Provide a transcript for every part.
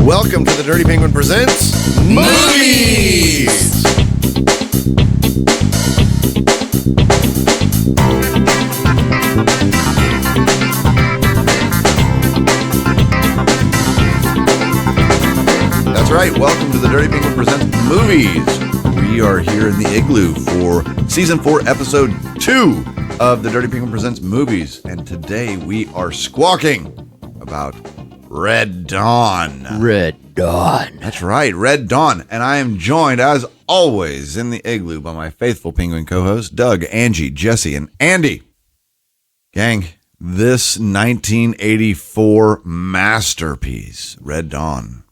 Welcome to the Dirty Penguin Presents Movies! That's right, welcome to the Dirty Penguin Presents Movies. We are here in the Igloo for Season 4, Episode 2 of the Dirty Penguin Presents Movies. And today we are squawking about Red Dawn. Red Dawn. That's right, Red Dawn. And I am joined, as always, in the Igloo by my faithful penguin co-hosts, Doug, Angie, Jesse, and Andy. Gang, this 1984 masterpiece, Red Dawn.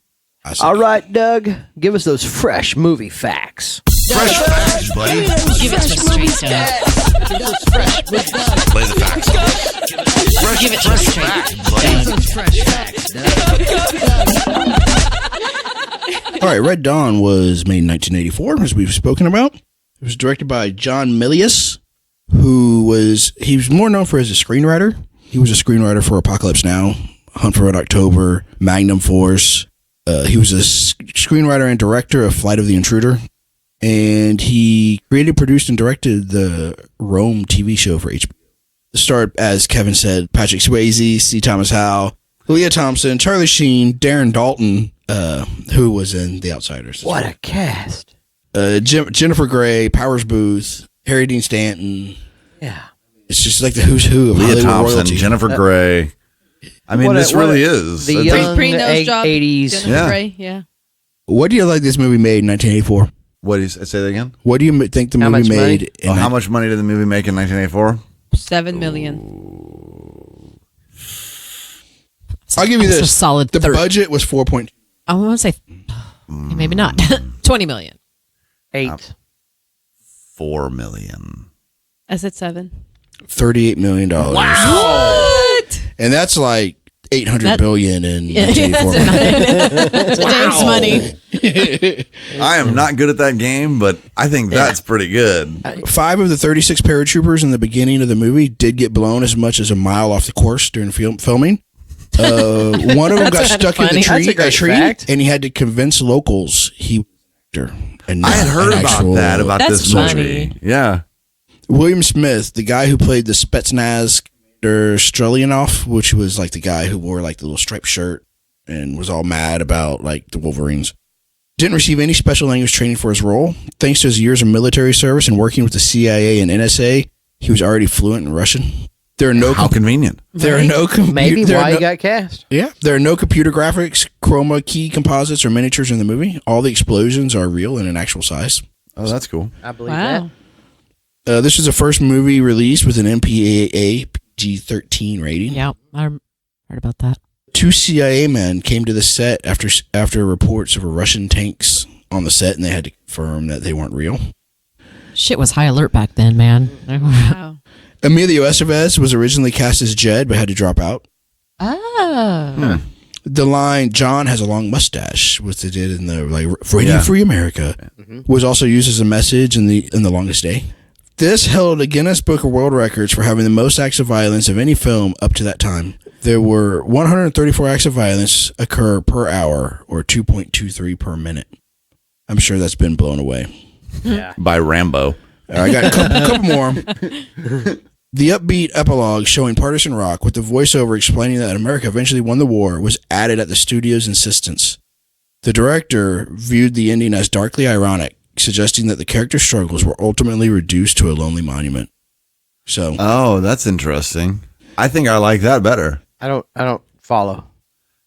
All right, Doug, give us those fresh movie facts. Fresh facts, buddy. Give it to us straight, Doug. Play the facts. Give it to us straight, Doug. All right, Red Dawn was made in 1984, as we've spoken about. It was directed by John Milius, he was more known for as a screenwriter. He was a screenwriter for Apocalypse Now, Hunt for Red October, Magnum Force. He was a screenwriter and director of Flight of the Intruder. And he created, produced, and directed the Rome TV show for HBO. It starred, as Kevin said, Patrick Swayze, C. Thomas Howell, Leah Thompson, Charlie Sheen, Darren Dalton, who was in The Outsiders. What a cast. Jennifer Grey, Powers Booth, Harry Dean Stanton. Yeah. It's just like the who's who of Leah Hollywood Thompson, royalty. Jennifer Grey. I mean, this really is. The It's young Pre-nose job. 80s. Jennifer Yeah. Grey, yeah. What do you like this movie made in 1984? what do you say that again? What do you think the How movie much money? made? How much money did the movie make in 1984? $7 million. I'll give you That's this. a solid The 30. budget was 4.2. I want to say, maybe not. $20 million. 8. $4 million. I said 7. $38 million. What? And that's like $800 billion in Yeah, 1984. That's James money. I am not good at that game, but I think that's pretty good. 5 of the 36 paratroopers in the beginning of the movie did get blown as much as a mile off the course during filming. One of them got stuck in the funny. tree, That's a great fact. and he had to convince locals he was an actor. And I had heard about about That's this movie. funny. Yeah. William Smith, the guy who played the Spetsnaz Strelyanov, which was like the guy who wore like the little striped shirt and was all mad about like the Wolverines, didn't receive any special language training for his role. Thanks to his years of military service and working with the CIA and NSA, he was already fluent in Russian. There are no How convenient. there are no Maybe there are why no- he got cast. Yeah, there are no computer graphics, chroma key composites, or miniatures in the movie. All the explosions are real and in actual size. Oh, that's cool. I believe Wow. This was the first movie released with an MPAA PG-13 rating. Yeah, I heard about that. 2 CIA men came to the set after reports of Russian tanks on the set, and they had to confirm that they weren't real. Shit was high alert back then, man. Wow. Emilio Estevez was originally cast as Jed, but had to drop out. Oh. The line "John has a long mustache," which they did in the "Radio Yeah. Free America," was also used as a message in The Longest Day. This held a Guinness Book of World Records for having the most acts of violence of any film up to that time. There were 134 acts of violence occur per hour, or 2.23 per minute. I'm sure that's been blown away. By Rambo. I got a couple more. The upbeat epilogue showing partisan rock with the voiceover explaining that America eventually won the war was added at the studio's insistence. The director viewed the ending as darkly ironic, suggesting that the character's struggles were ultimately reduced to a lonely monument. So, Oh, that's interesting. I think I like that better. I don't follow.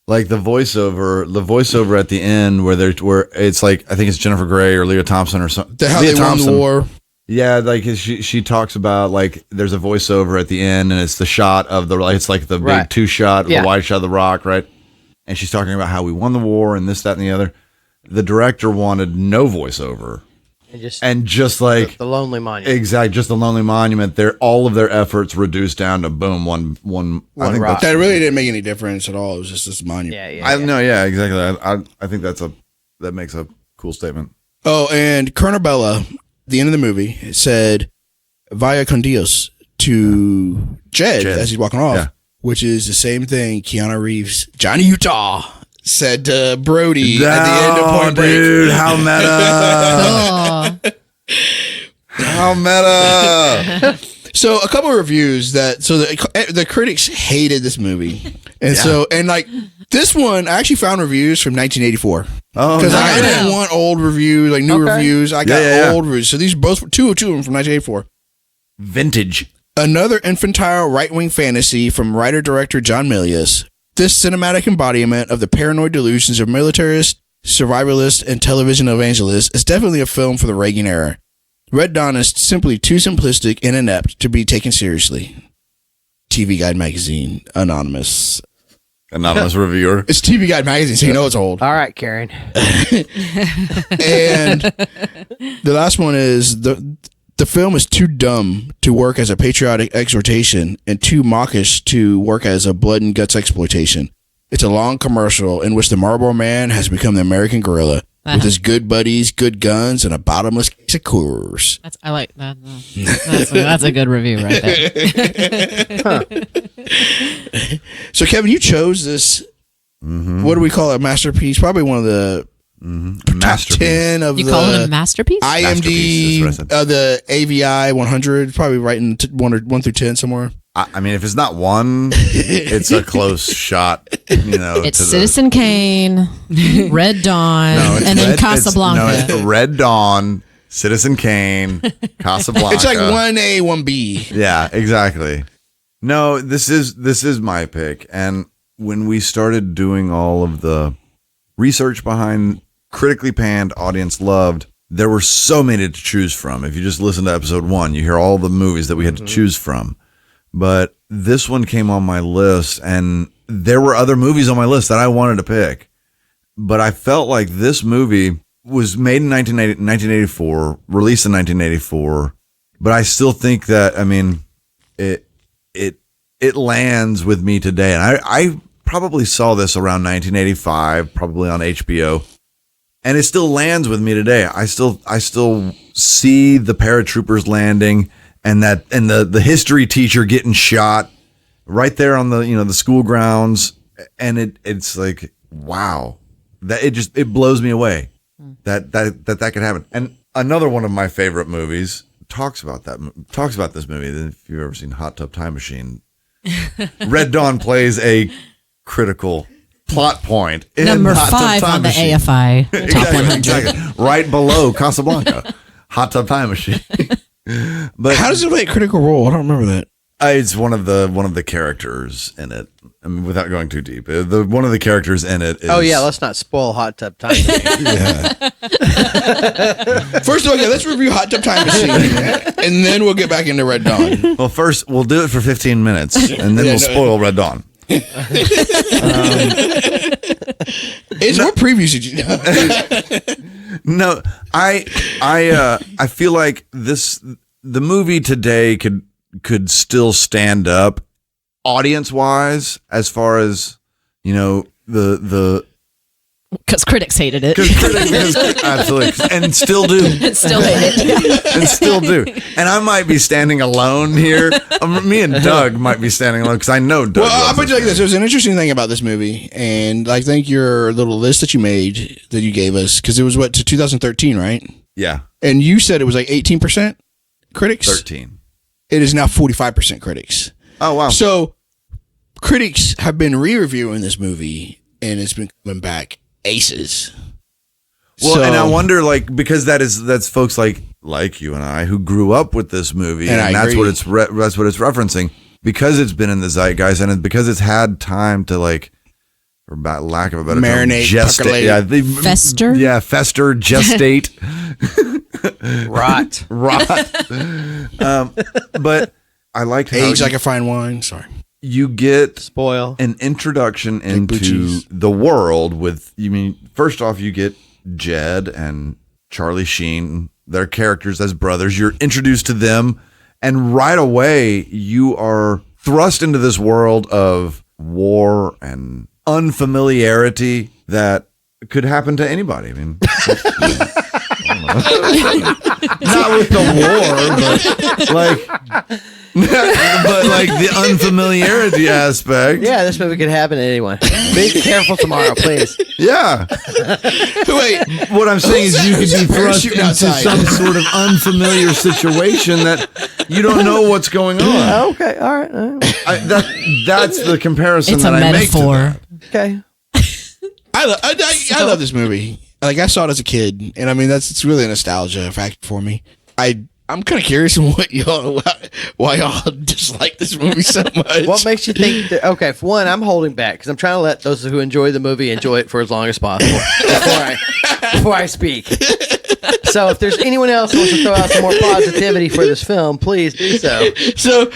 Like the voiceover at the end where it's like, I think it's Jennifer Grey or Leah Thompson or something. how Leah they won the war. Yeah, like she talks about like there's a voiceover at the end and it's the shot of it's like the big Right. 2-shot, Yeah. the wide shot of the rock, right? And she's talking about how we won the war and this, that, and the other. The director wanted no voiceover and just like the lonely monument. exact, just the lonely monument. All of their efforts reduced down to boom, one. I think rock. that's That really didn't make any difference at all. It was just this monument. Yeah. I know, yeah, exactly. I think that makes a cool statement. Oh, and Colonel Bella, at the end of the movie, said "Vaya con Dios" to Jed as he's walking off, Yeah. which is the same thing Keanu Reeves, Johnny Utah, said to Brody at the end of Point Break. Dude, how meta. How meta. So a couple of reviews the critics hated this movie. And this one, I actually found reviews from 1984. Oh, because I didn't want old reviews, like new reviews. I got old reviews. So these both two of them from 1984. Vintage. Another infantile right-wing fantasy from writer-director John Milius. This cinematic embodiment of the paranoid delusions of militarists, survivalists, and television evangelists is definitely a film for the Reagan era. Red Dawn is simply too simplistic and inept to be taken seriously. TV Guide Magazine, anonymous reviewer. It's TV Guide Magazine, so you know it's old. All right, Karen. And the last one is the film is too dumb to work as a patriotic exhortation and too mawkish to work as a blood and guts exploitation. It's a long commercial in which the Marlboro Man has become the American guerrilla with his good buddies, good guns, and a bottomless case of Coors. I like that. That's a good review right there. So, Kevin, you chose this. Mm-hmm. What do we call it? Masterpiece? Probably one of the top 10 of you call it a masterpiece? IMD, the AVI 100, probably right in 1 through 10 somewhere. I mean, if it's not one, it's a close shot. It's Citizen Kane, Red Dawn, and then Casablanca. It's Red Dawn, Citizen Kane, Casablanca. It's like 1A, 1B. Yeah, exactly. No, this is my pick. And when we started doing all of the research behind critically panned, audience loved, there were so many to choose from. If you just listen to episode 1, you hear all the movies that we had to choose from. But this one came on my list, and there were other movies on my list that I wanted to pick. But I felt like this movie was made in 1984, released in 1984. But I still think that, I mean, it lands with me today. And I probably saw this around 1985, probably on HBO. And it still lands with me today. I still see the paratroopers landing and the history teacher getting shot right there on the school grounds. And it's like, wow, that it blows me away that could happen. And another one of my favorite movies talks about this movie. If you've ever seen Hot Tub Time Machine, Red Dawn plays a critical plot point in Number Hot 5 Tub Time on the Machine. AFI Top 100. Exactly. Right below Casablanca, Hot Tub Time Machine. But how does it play a critical role? I don't remember that. It's one of the characters in it. I mean, without going too deep, one of the characters in it is. Oh yeah, let's not spoil Hot Tub Time Machine. Yeah. First of all, let's review Hot Tub Time Machine, and then we'll get back into Red Dawn. Well, first we'll do it for 15 minutes, and then we'll spoil Red Dawn. What previews did you know? No, I feel like the movie today could still stand up audience wise as far as the because critics hated it. Absolutely, and still do. Still hate it. And still do. And I might be standing alone here. Me and Doug might be standing alone because I know Doug. Well, I'll put it like this. There's an interesting thing about this movie, and I think your little list that you made that you gave us, because it was to 2013, right? Yeah. And you said it was like 18% critics. 13. It is now 45% critics. Oh wow. So critics have been re-reviewing this movie, and it's been coming back aces. Well, and I wonder, because that's folks like you and I who grew up with this movie, and that's what it's referencing, because it's been in the zeitgeist, and because it's had time to for lack of a better marinate, term, gestate, fester, fester, gestate, rot. But I like how age like a fine wine. Sorry. You get spoil an introduction into the world with, first off, you get Jed and Charlie Sheen, their characters as brothers. You're introduced to them, and right away you are thrust into this world of war and unfamiliarity that could happen to anybody. I mean, Not with the war, but like, but like the unfamiliarity aspect. Yeah, this movie could happen to anyone. Be careful tomorrow, please. Yeah. Wait, What I'm saying is you could be thrust Shooting into outside. some sort of unfamiliar situation that you don't know what's going on. Okay, all right. That's the comparison It's that a I make to metaphor. that. Okay. I love this movie. Like, I saw it as a kid, and I mean, it's really a nostalgia factor for me. I'm kind of curious why y'all dislike this movie so much. What makes you think that, okay, for one, I'm holding back because I'm trying to let those who enjoy the movie enjoy it for as long as possible before I speak. So if there's anyone else who wants to throw out some more positivity for this film, please do so. So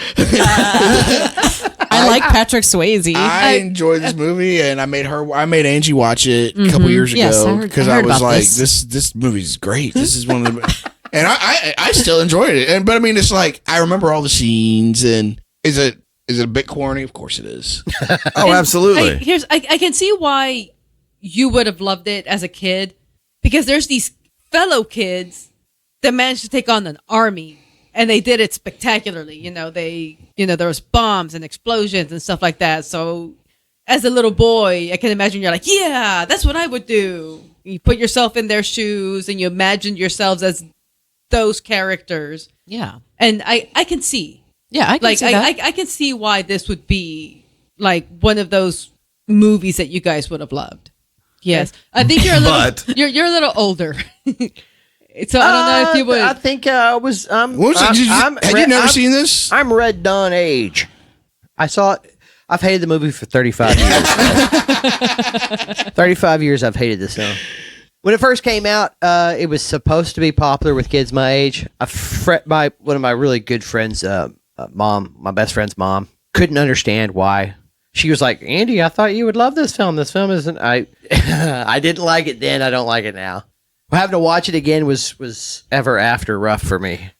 I like Patrick Swayze. I enjoyed this movie, and I made Angie watch it a couple years Yes, I ago heard- because I I heard was about like, this. this movie's great. This is one of the, and I still enjoyed it. But I mean, it's like I remember all the scenes, and is it a bit corny? Of course it is. Oh, absolutely. I can see why you would have loved it as a kid, because there's these fellow kids that managed to take on an army, and they did it spectacularly. There was bombs and explosions and stuff like that. So as a little boy, I can imagine you're like, yeah, that's what I would do. You put yourself in their shoes and you imagine yourselves as those characters. Yeah. And I can see. Yeah, I can see that. I can see why this would be like one of those movies that you guys would have loved. Yes, I think you're a little. You're a little older, so I don't know if you would. I think I was. Had you never seen this? I'm Red Dawn age. I saw it. I've hated the movie for 35 years. 35 years I've hated this film. When it first came out, it was supposed to be popular with kids my age. One of my really good friends' mom, my best friend's mom, couldn't understand why. She was like, Andy, I thought you would love this film. This film isn't. I didn't like it then. I don't like it now. Having to watch it again was ever after rough for me.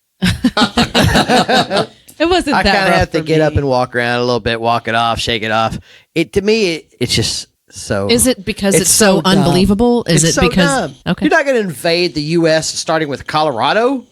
It wasn't. I that kind of rough have to for get me. up and walk around a little bit, walk it off, shake it off. It's just so. Is it because it's so dumb. unbelievable? Is It's it so because dumb. okay? You're not going to invade the U.S. starting with Colorado?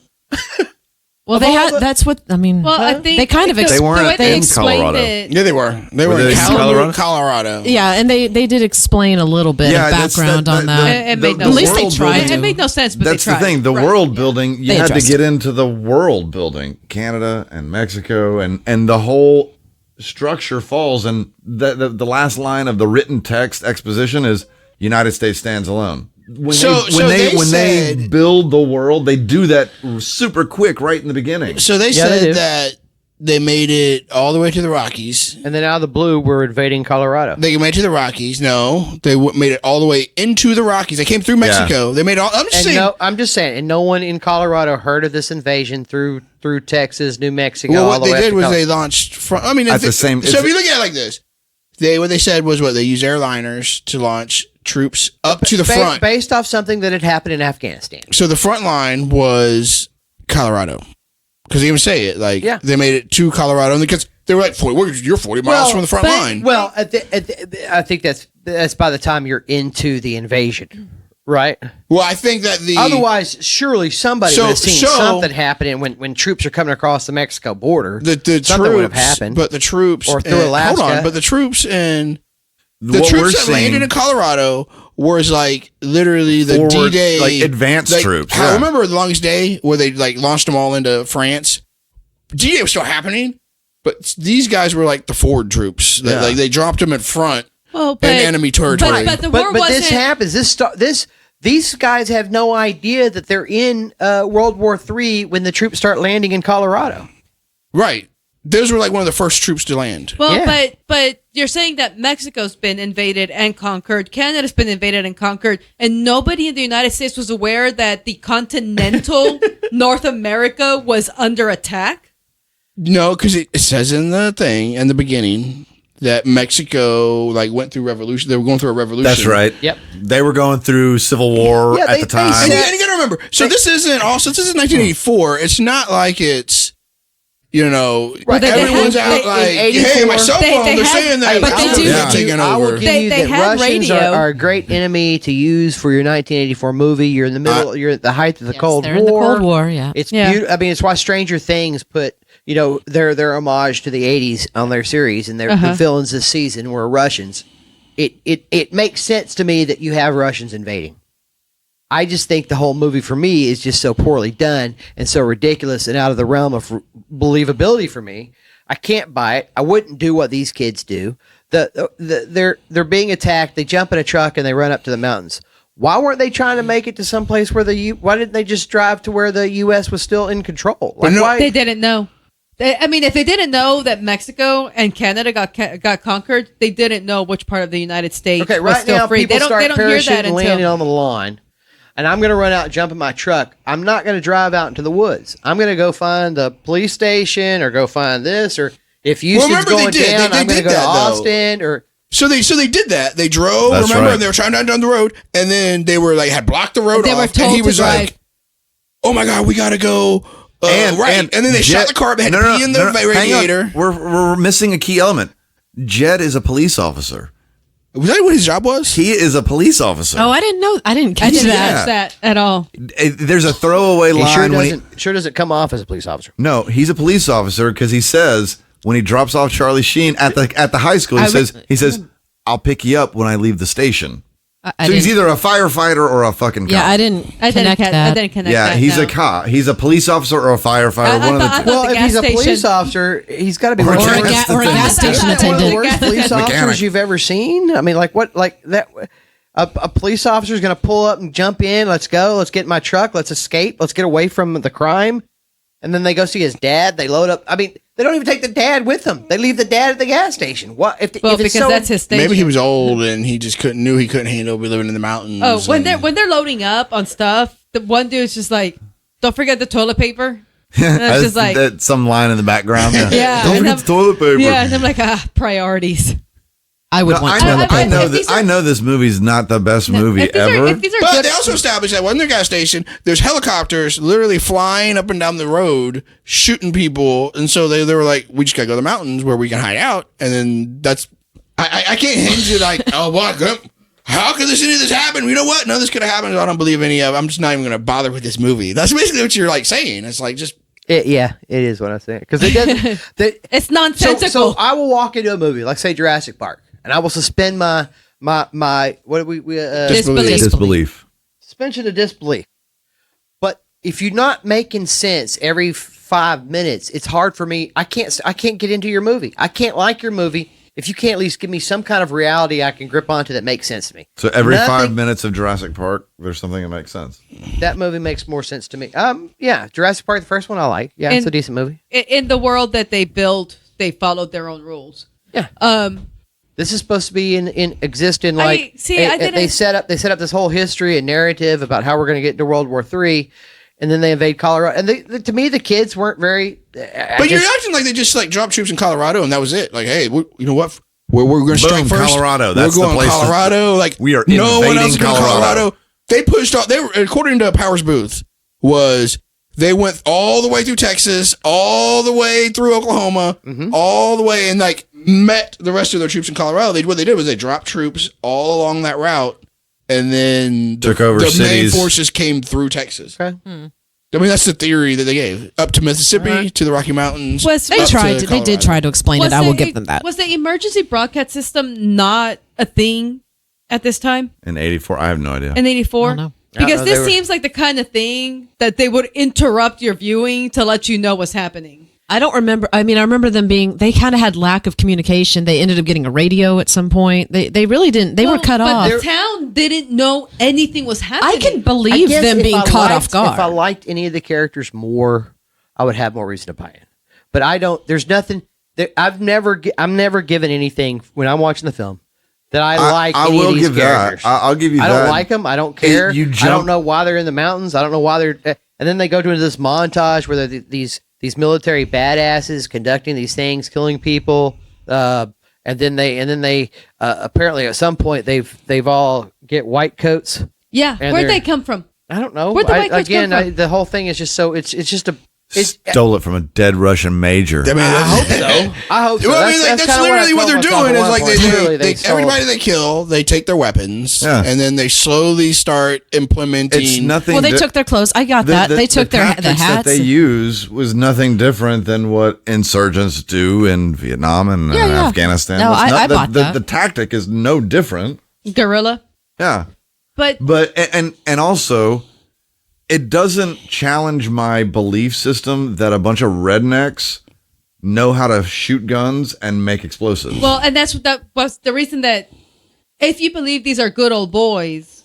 Well, that's what I mean. Well, I think they kind of because They weren't the way they in explained Colorado. it- Yeah, they were. They were they in in Colorado. Colorado? Yeah, and they did explain a little bit of that's- background on that. It made no At least they sense. tried It to. made no sense, but That's they the tried. thing. The Right. world building, you They had to addressed get into the world building. Canada and Mexico and the whole structure falls. And the last line of the written text exposition is United States stands alone. When they build the world, they do that super quick right in the beginning. So they Yeah, they said do. that they made it all the way to the Rockies. And then out of the blue, we're invading Colorado. They made it to the Rockies. No, they made it all the way into the Rockies. They came through Mexico. They made all. I'm just saying, and no one in Colorado heard of this invasion through Texas, New Mexico. Well, all what the they way up did to was Colorado. they launched from. I mean, At the same- So if you look at it like this, what they said was they used airliners to launch troops up to the front. based off something that had happened in Afghanistan. So the front line was Colorado, because they even say it like they made it to Colorado, and because they were like, you're 40 miles from the front line. Well, I think that's by the time you're into the invasion, right? Well, I think that Otherwise, surely somebody would have seen something happening when troops are coming across the Mexico border. the something would have troops, happened. but the troops Or through Alaska. Hold on, but the troops and the What we're troops that landed seeing- in Colorado was like literally the Forward, D-Day, like advanced troops, I yeah. remember the longest day where they like launched them all into France. D-Day was still happening, but these guys were like the forward troops. That, Like they dropped them in front Well, in enemy territory. But the war But wasn't. this happens. These guys have no idea that they're in World War III when the troops start landing in Colorado. Right. Those were like one of the first troops to land. Well, Yeah. but you're saying that Mexico's been invaded and conquered, Canada's been invaded and conquered, and nobody in the United States was aware that the continental North America was under attack? No, because it says in the thing in the beginning that Mexico like went through revolution. They were going through a revolution. That's right. Yep. They were going through Civil War Yeah, at they the time. And you gotta remember. So this is 1984. It's not like it's Right. Everyone's out like, hey, my cell phone, they're saying that. But they do. Taking I will over. give you They that had Russians radio. are a great enemy to use for your 1984 movie. You're in the middle. You're at the height of the Cold War. They're in the Cold War, yeah. It's Yeah. beautiful. I mean, it's why Stranger Things put their homage to the 80s on their series, and the villains this season were Russians. It makes sense to me that you have Russians invading. I just think the whole movie for me is just so poorly done and so ridiculous and out of the realm of believability for me. I can't buy it. I wouldn't do what these kids do. They're being attacked. They jump in a truck and they run up to the mountains. Why weren't they trying to make it to some place where why didn't they just drive to where the U.S. was still in control? Why? They didn't know. If they didn't know that Mexico and Canada got conquered, they didn't know which part of the United States Okay, was right still now free. people start They don't hear that parachuting, landing until on the lawn, and I'm going to run out and jump in my truck. I'm not going to drive out into the woods. I'm going to go find the police station or go find this, or if Houston's going down, I'm going to go to Austin or. So they did that. They drove, That's remember, right. and they were trying to drive down the road, and then they were like had blocked the road They were off, told and he to was drive. like, "Oh my God, we gotta go." And then they shot the car. They had to pee in the radiator. Hang on. We're missing a key element. Jed is a police officer. Was that what his job was? He is a police officer. Oh, I didn't know. I didn't I catch didn't that. catch that at all. There's a throwaway He line sure doesn't come off as a police officer. No, he's a police officer because he says when he drops off Charlie Sheen at the high school, he says, "I'll pick you up when I leave the station." So he's either a firefighter or a fucking cop. Yeah, I didn't connect that. I didn't connect Yeah, that. he's no. a cop. He's a police officer or a firefighter. I One of the thought- two. Well, the if he's a gas police station- officer, he's got to be Or one of a the gas- worst- or a gas station one of the attendant. worst police Mechanic. officers you've ever seen. I mean, like what? Like that? A police officer is going to pull up and jump in. Let's go. Let's get in my truck. Let's escape. Let's get away from the crime. And then they go see his dad. They load up. I mean, they don't even take the dad with them. They leave the dad at the gas station. What if? Well, if it's because so, that's his station. Maybe he was old and he just knew he couldn't handle living in the mountains. Oh, when and- they're loading up on stuff, the one dude's just like, "Don't forget the toilet paper." And it's just like, That's some line in the background. yeah, Don't and forget I'm- the toilet paper. yeah, and I'm like, priorities. I would No, want I toilet know. paper. I know If these that. I know this movie's not the best movie If these ever. If these are But good, they also established that when their gas station, there's helicopters literally flying up and down the road, shooting people, and so they were like, "We just gotta go to the mountains where we can hide out." And then that's I can't hinge it like, "Oh, what? How could any of this happen? You know what? None of this could have happened. I don't believe any of it. I'm just not even gonna bother with this movie." That's basically what you're like saying. It's like just it is what I'm saying because it doesn't. it's nonsensical. So I will walk into a movie like say Jurassic Park, and I will suspend my what do we Disbelief. suspension of disbelief. But if you're not making sense every 5 minutes, it's hard for me. I can't get into your movie. I can't like your movie if you can't at least give me some kind of reality I can grip onto that makes sense to me. So every Nothing- 5 minutes of Jurassic Park, there's something that makes sense. That movie makes more sense to me. Yeah, Jurassic Park, the first one I like. Yeah, it's a decent movie. In the world that they built, they followed their own rules. Yeah. Um, This is supposed to be exist in I didn't- they set up this whole history and narrative about how we're going to get into World War III, and then they invade Colorado. And to me, the kids weren't very. But you're acting like they just like dropped troops in Colorado and that was it. Like, hey, you know what? We're going to strike Boom, first. Colorado. That's we're the going place to- Colorado. Like We are no one else is invading going to Colorado. Colorado. They pushed off. They were according to Powers Booth they went all the way through Texas, all the way through Oklahoma, all the way and like met the rest of their troops in Colorado. What they did was they dropped troops all along that route, and then Took over the main cities. forces came through Texas. Okay. I mean, that's the theory that they gave up to Mississippi, to the Rocky Mountains. They up tried. to They did Colorado. try to explain it. I will give them that. Was the emergency broadcast system not a thing at this time In 84, I have no idea. in '84? I don't know. Because No, this they were- seems like the kind of thing that they would interrupt your viewing to let you know what's happening. I don't remember. I mean, I remember them they kind of had lack of communication. They ended up getting a radio at some point. They really didn't. They were cut but off. the town didn't know anything was I happening. can I believe guess them if being I caught liked- off guard. If I liked any of the characters more, I would have more reason to buy it. But I don't. There's nothing. I'm never given anything when I'm watching the film that I like. I any will of these give that. characters. I'll give you I that. don't like them. I don't care. You I jump- don't know why they're in the mountains. I don't know why they're. And then they go to this montage where they're these military badasses conducting these things, killing people. And then they apparently at some point they've all get white coats. Yeah, And where'd they're- they come from? I don't know. Where'd the white coats come from? The whole thing is just so it's just a Stole it from a dead Russian major. I mean, I hope so. I hope so. Well, I mean, that's kinda literally what they're doing. Is like they stole- everybody they kill, they take their weapons, Yeah. and then they slowly start implementing. It's nothing. Well, they took their clothes. I got that. They took the tactics that hats. they use was nothing different than what insurgents do in Vietnam and Yeah. Afghanistan. No, It's I bought that. The tactic is no different. Gorilla. Yeah, But and also, it doesn't challenge my belief system that a bunch of rednecks know how to shoot guns and make explosives. well, and that was the reason that if you believe these are good old boys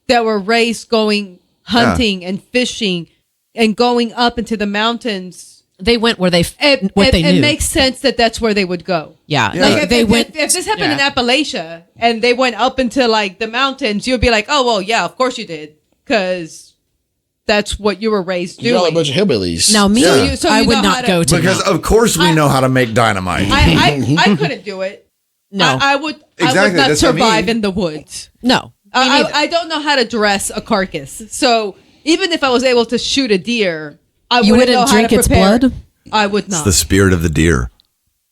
that were raised going hunting and fishing and going up into the mountains, They went where they it knew. makes sense that that's where they would go. Yeah, Yeah. like they went. If this happened in Appalachia and they went up into like the mountains, you'd be like, oh well, yeah, of course you did, because that's what you were raised You're all a doing. bunch of hillbillies. Now me, Yeah. So I you would know how not to- go to because them. of course we know how to make dynamite. I couldn't do it. No. I would Exactly, not that's what I survive mean. in the woods. No, me neither. I don't know how to dress a carcass. So even if I was able to shoot a deer, I You wouldn't know wouldn't how drink to its prepare. blood? I would It's not. the spirit of the deer.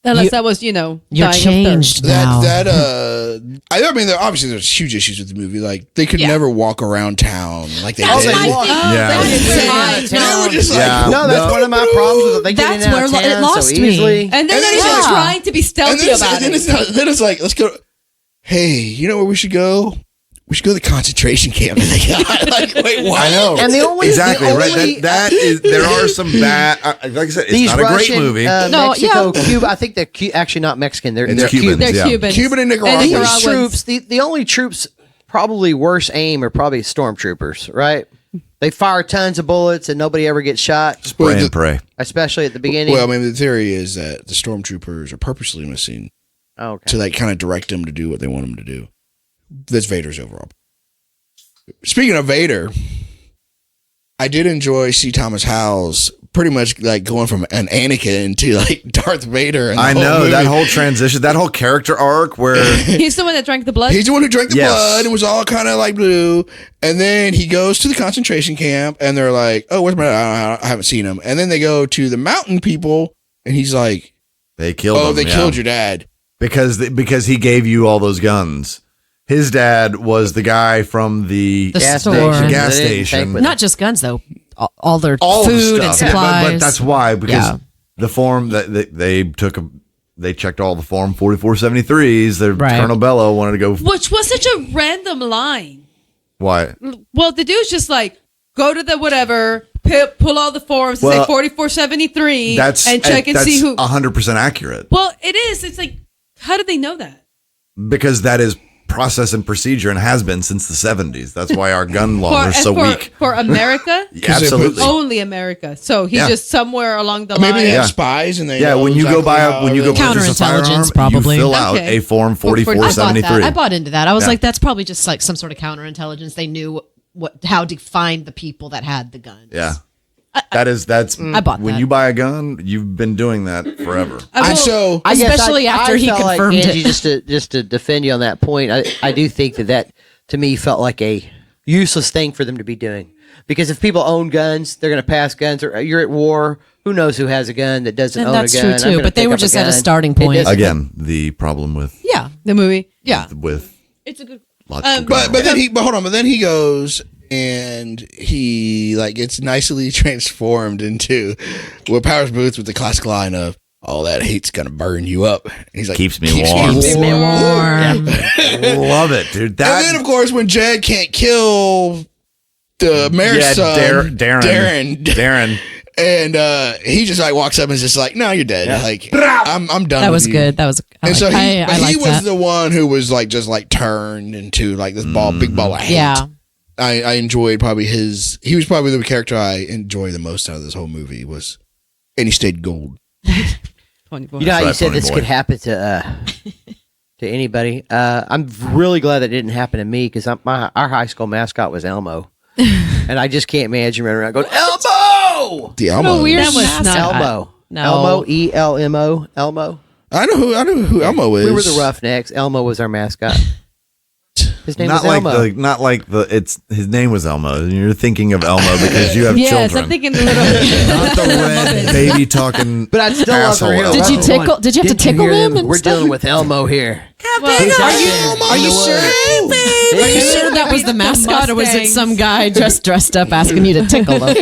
Unless I was, dying You're of thirst. changed now. I mean, obviously there's huge issues with the movie. Like they could Yeah. never walk around town like they That's did. my thing. Yeah. That's They were just like, Yeah. No, that's one of my problems with it. They get That's in and out where of it town lost so me. easily. And then And they're then even it's- trying to be stealthy about it. then it's like, let's go. Hey, you know where we should go? We should go to the concentration camp. Like, wait, what? I know. And the only- exactly the right. only- That is. There are some bad. Like I said, it's These not a Russian, great movie. No, Mexico, Cuba. I think they're actually not Mexican. They're It's Cubans. Cubans. They're Yeah. Cubans. Cuban and And Nicaraguan. These Nicaraguans. troops, the only troops probably worse aim are probably stormtroopers, right? They fire tons of bullets and nobody ever gets shot, Spray and pray. especially at the beginning. Well, I mean, the theory is that the stormtroopers are purposely missing Oh, okay. to like kind of direct them to do what they want them to do. That's Vader's overall. Speaking of Vader, I did enjoy C. Thomas Howell's pretty much like going from an Anakin to like Darth Vader. I know that whole transition, that whole character arc where He's the one that drank the blood. He's the one who drank the Yes. blood and was all kind of like blue. And then he goes to the concentration camp and they're like, oh, where's my, I haven't seen him. And then they go to the mountain people and he's like, they killed him. they killed your dad. because he gave you all those guns. His dad was the guy from the The store. gas They didn't take station. with Not just guns though. All their all the food stuff. and supplies. But that's why, because Yeah. the form that they checked all the form 4473s. The Right. Colonel Bello wanted to go. Which was such a random line. Why? Well, the dude's just like, go to the whatever, pull all the forms, Well, say 4473, That's and check and that's see who. 100% accurate, Well, it is. It's like, how did they know that? because that is process and procedure and has been since the 70s. That's why our gun laws are so weak. For America? Yeah, absolutely. Only America. So he's Yeah. just somewhere along the Maybe line. they have Yeah. spies and they Yeah, know when you go exactly buy how when you go they- purchase a firearm, Counterintelligence, probably. you fill out Okay. a form I bought 4473. that. I bought into that. I was Yeah. like, that's probably just like some sort of counterintelligence. They knew how to find the people that had the guns. Yeah. That's I bought when that. you buy a gun, you've been doing that forever. And so I guess Especially after he felt confirmed like, Angie, it. just to defend you on that point, I do think that to me felt like a useless thing for them to be doing. Because if people own guns, they're going to pass guns. Or you're at war. Who knows who has a gun that doesn't And own a gun? that's true, I'm too, gonna but they pick were up just at a gun. starting It point. doesn't- Again, the problem with Yeah. The movie. Yeah. It's a good. logical but then he goes and he like gets nicely transformed into what Powers Boots with the classic line of all that hate's gonna burn you up. And he's like Keeps me warm. Keeps me warm. love it, dude. And then of course when Jed can't kill the mayor's son, Darren. and he just like walks up and is just like, no, you're dead. Like I'm done. That with was you. good. That was. And so he liked was that. the one who was like just like turned into like this big ball of hate. Yeah. I enjoyed probably he was probably the character I enjoyed the most out of this whole movie and he stayed gold. 24. You know how you right, said Pony this Boy. could happen to anybody. I'm really glad that didn't happen to me because our high school mascot was Elmo, and I just can't imagine running around going Elmo. The Elmo. weird That was mascot. not- Elmo. No. Elmo. ELMO. Elmo. I know who Elmo is. We were the Roughnecks. Elmo was our mascot. His name Not was like Elmo. not like his name was Elmo. And you're thinking of Elmo because you have Yes, children. I'm thinking the little. Not the red baby talking. But I'd still love asshole to hear. Elmo. Did you tickle? Did you have to tickle him? and We're stuff? dealing with Elmo here. Well, He's are out you? there Are in you the sure? woods. Are you sure that was the mascot, or was it Mustangs. some guy just dressed up asking you to tickle him?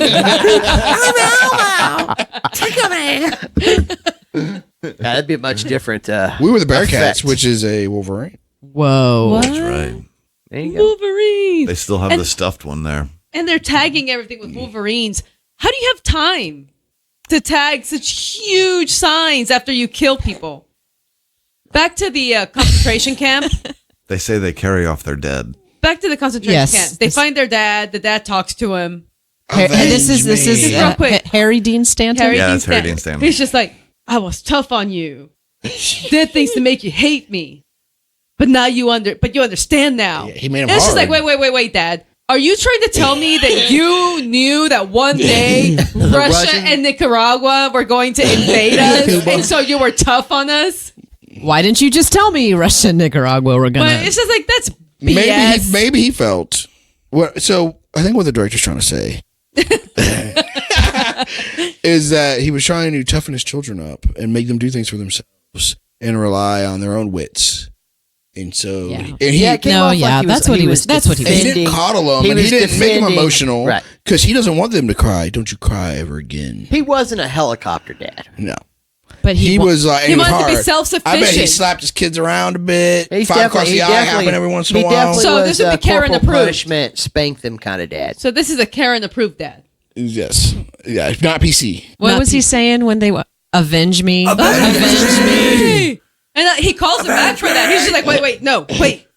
Yeah, that'd be a much different. We were the Bearcats, effect. which is a Wolverine. Whoa! That's right. There you go. Wolverine. They still have And- the stuffed one there. And they're tagging everything with Wolverines. How do you have time to tag such huge signs after you kill people? Back to the concentration camp. They say they carry off their dead. Back to the concentration Yes. camp. They find their dad. The dad talks to him. This is Just real quick. Harry Dean Stanton. Harry Yeah, Dean that's Harry Dean Stanton. He's just like, I was tough on you. Did things to make you hate me. But now you understand now. Yeah, he made him And it's just hard. like, wait, Dad. Are you trying to tell me that you knew that one day Russia Russian- and Nicaragua were going to invade us, and so you were tough on us? Why didn't you just tell me Russia and Nicaragua were gonna? But it's just like that's BS. Maybe he felt. So I think what the director's trying to say is that he was trying to toughen his children up and make them do things for themselves and rely on their own wits. And so, Yeah. and he, it came No, off like yeah, that's what he was- that's what he and he defending- didn't coddle he them, and he was didn't make them defending- emotional, Right. Because he doesn't want them to cry. Don't you cry ever again? He wasn't a helicopter dad. No. but He was like, He it was wanted to be hard. self-sufficient. I bet he slapped his kids around a bit. He's Five across the eye definitely- happened every once in a he while. definitely So was this would be Karen corporal approved. punishment, spank them kind of dad. So this is a Karen approved dad. Yes. Yeah. Not PC. What Not was he saying when they avenge me? Hey! And he calls him back for that. He's just like, wait, no, wait.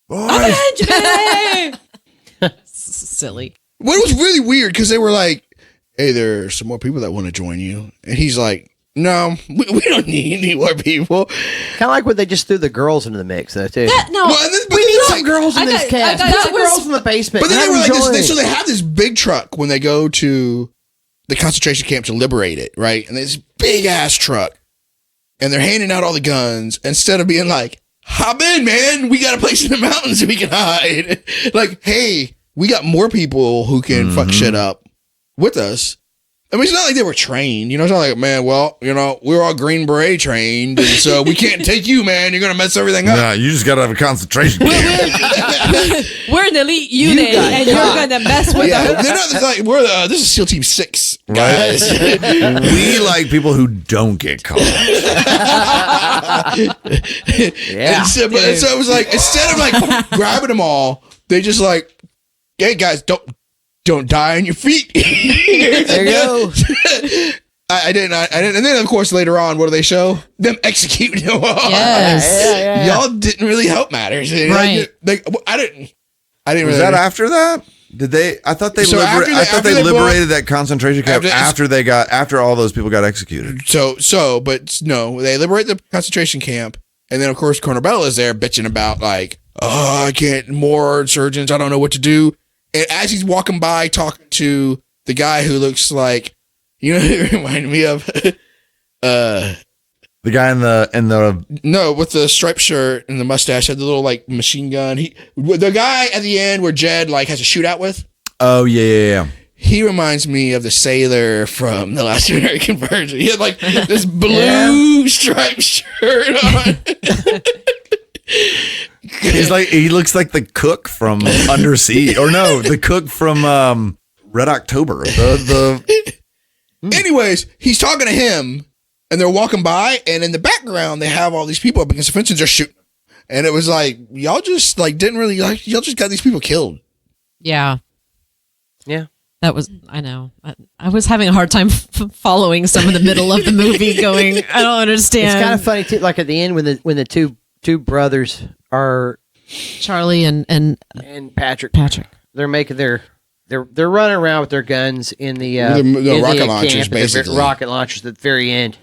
Avenge me! Silly. What was really weird because they were like, "Hey, there's some more people that want to join you," and he's like, "No, we don't need any more people." Kind of like when they just threw the girls into the mix, though, too. No, Well, and then, but we then need they're some like- girls in I this got- cast. I Put got- some girls in the basement. But then and they were have like, them this, join. so they have this big truck when they go to the concentration camp to liberate it, right? And this big ass truck, and they're handing out all the guns instead of being like, "Hop in, man. We got a place in the mountains we can hide." Like, hey, we got more people who can fuck shit up with us. I mean, it's not like they were trained. You know, it's not like, man, well, you know, we're all Green Beret trained, and so we can't take you, man. You're going to mess everything up. Yeah, you just got to have a concentration camp. we're an elite unit, got and you're caught. gonna mess with Yeah, us. they're not like, this is SEAL Team 6, Right? guys. We like people who don't get caught. Yeah. And so it was like, instead of like grabbing them all, they just like, hey guys, don't die on your feet. There you go. I didn't. And then of course later on, what do they show? Them executing them all. Yes. Yeah. Y'all didn't really help matters. Right. I didn't really. Was that after that? Did they? I thought they. So after I thought they they blew liberated that concentration camp After- after all those people got executed. But no, they liberate the concentration camp, and then of course Cornabella is there bitching about like, oh, I can't more surgeons. I don't know what to do. And as he's walking by, talking to the guy who looks like, you know, who it reminded me of, The guy in the no, with the striped shirt and the mustache, had the little like machine gun. The guy at the end where Jed like has a shootout with. oh yeah. He reminds me of the sailor from The Last American Virgin. He had like this blue striped shirt on. He looks like the cook from Undersea, or no, the cook from Red October. Anyways, he's talking to him, and they're walking by, and in the background they have all these people up against the fence and they're shooting. And it was like, y'all just like didn't really like, y'all just got these people killed. Yeah. Yeah. That was, I know. I was having a hard time following some of the middle of the movie going, I don't understand. It's kind of funny too. Like at the end when the two brothers are Charlie and Patrick, Patrick. they're running around with their guns in the rocket launchers, camp, basically. rocket launchers at the very end.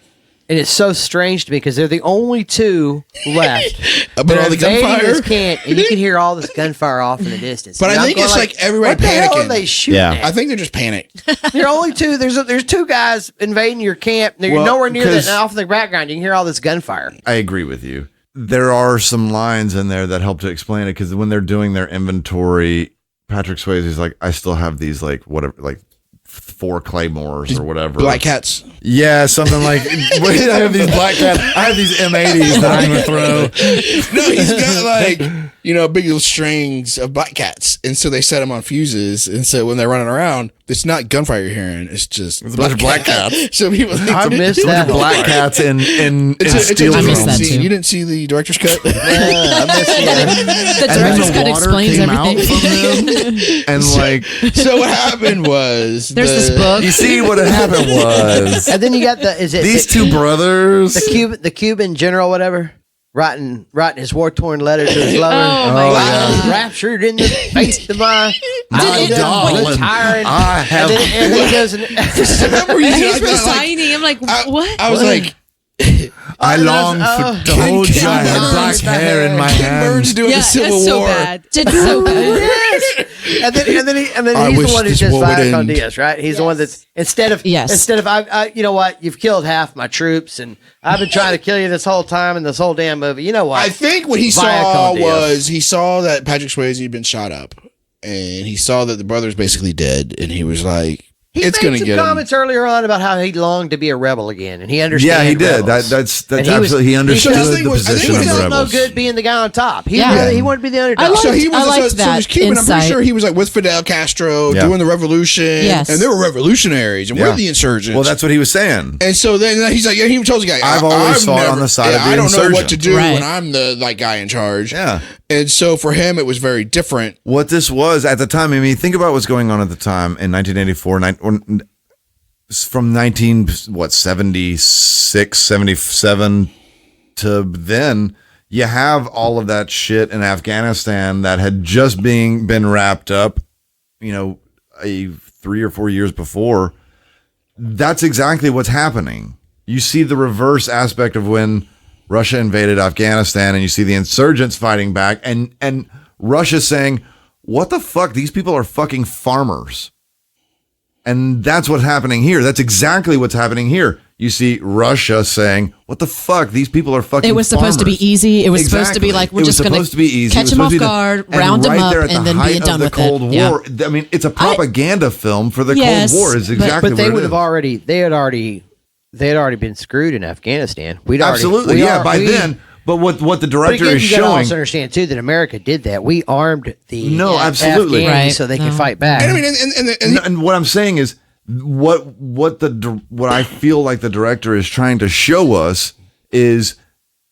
And it's so strange to me because they're the only two left. But They're all the invading gunfire. this camp, and you can hear all this gunfire off in the distance. But And I I'm think going it's like everybody what the hell panicking. are they shooting Yeah. at? I think they're just panicked. There are only two. There's two guys invading your camp. You're Well, nowhere near that. 'cause- And off in the background, you can hear all this gunfire. I agree with you. there are some lines in there that help to explain it, because when they're doing their inventory, Patrick Swayze's like, I still have these like whatever, like 4 claymores or whatever. Black cats. Yeah, something like. Wait, I have these black cats. I have these M80s that I'm gonna throw. No, he's got like big little strings of black cats, and so they set them on fuses, and so when they're running around, it's not gunfire you're hearing; it's just a bunch of black cats. So people think I missed that. Black cats in steel I missed drums. that too. You didn't see the director's cut. I missed that. The director's cut explains everything. And like, So what happened was There's this book. you see what had happened was And then you got these two brothers. the Cuban general, whatever, writing his war-torn letter to his lover. Oh, my God. Raptured in the face of my darling, tired. I have. And then he goes and for some reason, He's I thought, like, resigning. I'm like, what? I was like, I long to hold you. I had black hair in my King Bird's hands. doing Yeah, the Civil it's so War. bad. It's so bad. and then I he's wish the one who this does war would Via con end. Dios, right? He's the one that's instead of I you know what, you've killed half my troops, and I've been trying to kill you this whole time in this whole damn movie. You know what? I think what he Via saw con Dios. was he saw that Patrick Swayze had been shot up, and he saw that the brother's basically dead, and he was like, He "It's made gonna some get him." comments earlier on about how he longed to be a rebel again, and he understood. Yeah, he did. rebels. That's And he was- absolutely. He understood So the thing the was- I think position what of he the Felt no rebels. good being the guy on top. He Yeah. really, he wanted to be the underdog. I So he I was liked so that he was Cuban. I'm pretty insight. sure he was like with Fidel Castro Yeah. doing the revolution. Yes. And they were revolutionaries, and Yeah. we're the insurgents. Well, that's what he was saying. And so then he's like, yeah, he told the guy, I've always fought on the side of the I don't know what insurgent. to do Right. when I'm the guy in charge. Yeah. And so for him, it was very different. What this was at the time. I mean, think about what's going on at the time in 1984. From 76, 77 to then, you have all of that shit in Afghanistan that had just been wrapped up, 3 or 4 years before. That's exactly what's happening. You see the reverse aspect of when Russia invaded Afghanistan, and you see the insurgents fighting back, and Russia saying, what the fuck? These people are fucking farmers. And that's what's happening here. That's exactly what's happening here. You see Russia saying, what the fuck? These people are fucking It was supposed to be farmers." easy. It was supposed to be like, we're It was just going supposed to be easy. catch It was them off supposed to be guard, and round them right up, there at and the then height be of done the with Cold it. War. I mean, it's a propaganda film for the Yes, Cold War. Is but- exactly But they what would it have is. already. They had already been screwed in Afghanistan. Absolutely, yeah. By then, but what the But director again, is you gotta showing. also understand too that America did that. We armed the No, absolutely. Afghans Right. so they could No. fight back. And I mean, And what I'm saying is, what I feel like the director is trying to show us is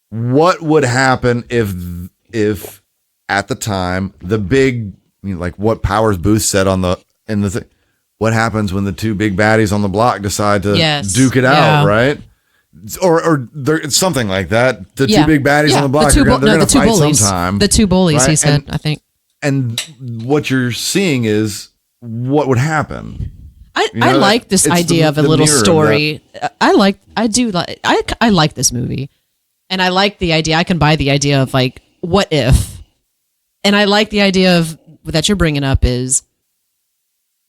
what would happen if at the time the big, like what Powers Booth said in the thing. What happens when the two big baddies on the block decide to Yes. duke it out, Yeah. right? Or it's something like that. The Yeah. two big baddies Yeah. on the block two are bu- they're no, going the to two fight bullies. sometime. The two bullies, he right? said, I think. And what you're seeing is what would happen. I know, like this it's idea of a the little mirror of story. I like this movie. And I like the idea. I can buy the idea of like, what if? And I like the idea of that you're bringing up is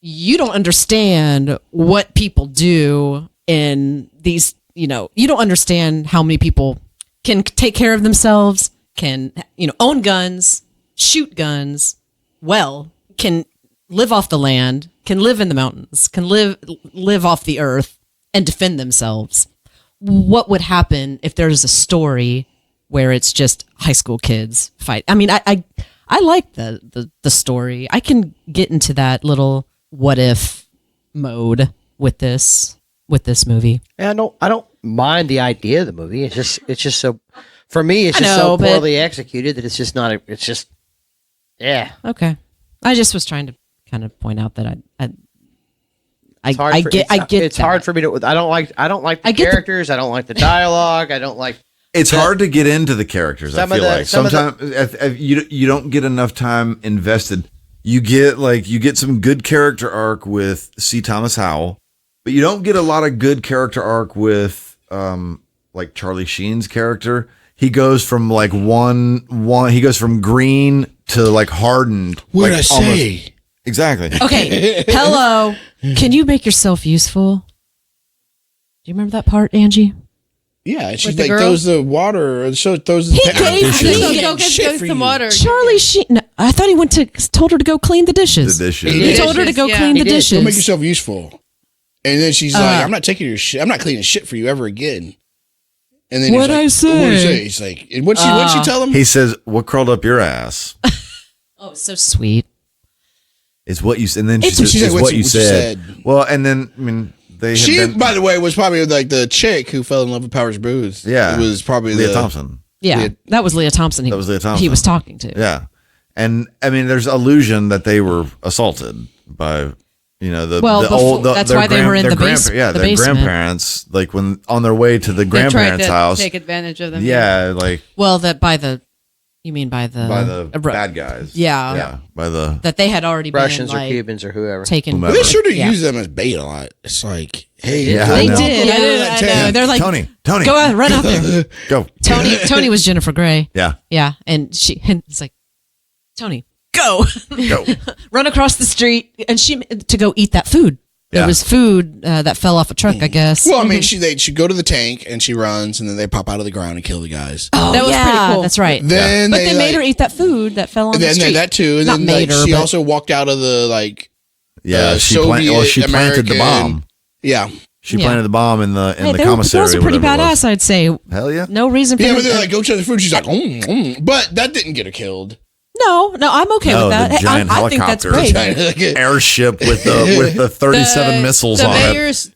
you don't understand what people do in these, you don't understand how many people can take care of themselves, can, own guns, shoot guns, can live off the land, can live in the mountains, can live off the earth and defend themselves. What would happen if there's a story where it's just high school kids fight? I mean, I like the story. I can get into that little what if mode with this movie. And I don't mind the idea of the movie. It's just so, for me, it's I just know, so but- poorly executed that it's just not. It's just, yeah. Okay. I just was trying to kind of point out that It's hard I for- get It's that. hard for me to. I don't like the I get the- characters. I don't like the dialogue. I don't like. It's hard to get into the characters. I Some of feel the- like some of the- sometimes you don't get enough time invested. You get some good character arc with C. Thomas Howell, but you don't get a lot of good character arc with like Charlie Sheen's character. He goes from like he goes from green to like hardened. What like did I say? Exactly. Okay. Hello. Can you make yourself useful? Do you remember that part, Angie? Yeah, she With the like girl? throws the water. Or throws the He gave Go get some water. Charlie Sheen. No, I thought he told her to go clean the dishes. The dishes. He He did. told her to go Yeah. clean He the did. dishes. Go make yourself useful. And then she's like, I'm not taking your shit. I'm not cleaning shit for you ever again. And then What'd I he's like, What'd you say? say? He's like, and what'd she tell him? He says, "What crawled up your ass?" Oh, so sweet. It's what you said. And then she It's- says, she's "It's like, what you said." Well, and then I mean, they had She, been, by the way, was probably like the chick who fell in love with Powers Booth. yeah, It was probably Leah the Thompson. Yeah, Leah- that was Leah Thompson. That was Leah Thompson. He was talking to. Yeah, and I mean, there's allusion that they were assaulted by. You know the Well, the before- old the, that's their why they were in their the base- yeah the their basement. grandparents like when on their way to the They tried grandparents' to house. take advantage of them. Yeah, like Well, you mean by the bad guys. Yeah. yeah, by the that they had already Russians been or like Cubans or whoever. taken. Whomever. They sure do Yeah. use them as bait a lot. It's like, hey, Yeah, They I know. did. Go I to know. that They're like, Tony, go out, run out there. go. Tony was Jennifer Grey. Yeah, Yeah, and it's like, Tony, go, go. run across the street, and she to go eat that food. Yeah. There was food that fell off a truck, I guess. Well, I mean, she go to the tank and she runs, and then they pop out of the ground and kill the guys. Oh, That was yeah, pretty cool. That's right. Then But they made her like, eat that food that fell on and the then street. that too, and Not then made like, her, she but- also walked out of the like, Yeah, she Soviet she planted the American- bomb. yeah, She Yeah. planted the bomb in the Hey, the they commissary. girls are or pretty whatever it was. badass, I'd say. Hell yeah. No reason for yeah. them But they're to- like, go check the food. She's like, but that didn't get her killed. No, I'm okay No, with that. the Hey, giant I think that's helicopter. great. Airship with the 37 missiles the on it. mayor's son